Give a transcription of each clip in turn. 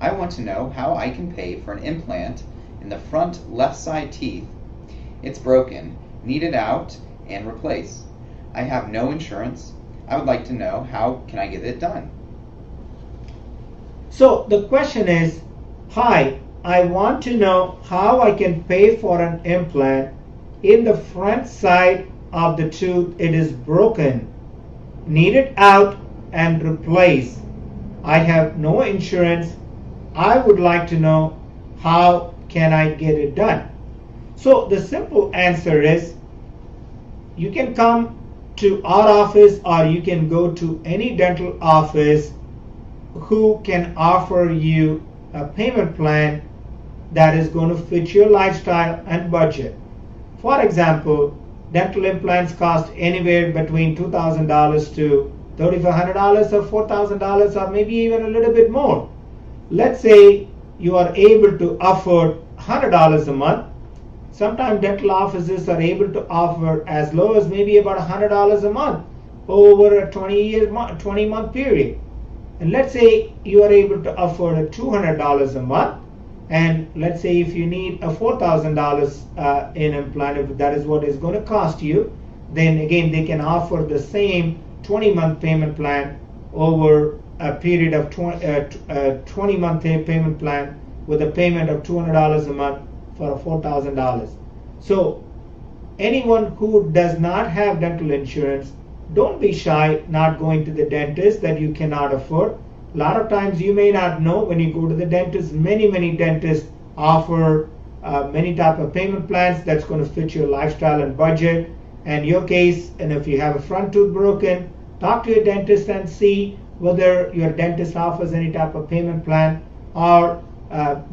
I want to know how I can pay for an implant in the front left side teeth. It's broken, need it out and replace. I have no insurance. I would like to know how can I get it done. So the question is, hi, I want to know how I can pay for an implant in the front side of the tooth. It is broken, need it out and replace. I have no insurance. I would like to know how can I get it done. So the simple answer is, you can come to our office or you can go to any dental office who can offer you a payment plan that is going to fit your lifestyle and budget. For example, dental implants cost anywhere between $2,000 to $3,500 or $4,000 or maybe even a little bit more. Let's say you are able to afford $100 a month. Sometimes dental offices are able to offer as low as maybe about $100 a month over a 20-month period. And let's say you are able to afford a $200 a month, and let's say if you need a $4,000 in implant, if that is what it's going to cost you, then again they can offer the same 20-month payment plan over a period of 20-month payment plan with a payment of $200 a month for $4,000. So anyone who does not have dental insurance, don't be shy not going to the dentist that you cannot afford. A lot of times you may not know when you go to the dentist, many dentists offer many type of payment plans that's going to fit your lifestyle and budget. And your case, and if you have a front tooth broken, talk to your dentist and see whether your dentist offers any type of payment plan, or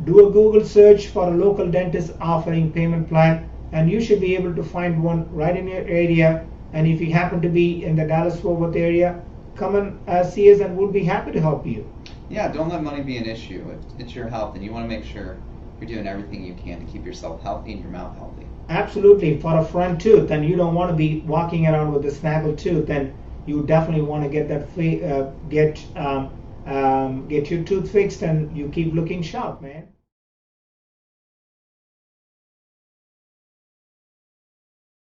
do a Google search for a local dentist offering payment plan, and you should be able to find one right in your area. And if you happen to be in the Dallas-Fort Worth area, come and see us and we'll be happy to help you. Yeah, don't let money be an issue. It's your health, and you want to make sure you're doing everything you can to keep yourself healthy and your mouth healthy. Absolutely. For a front tooth, and you don't want to be walking around with a snaggle tooth, then you definitely want to get that get your tooth fixed, and you keep looking sharp, man.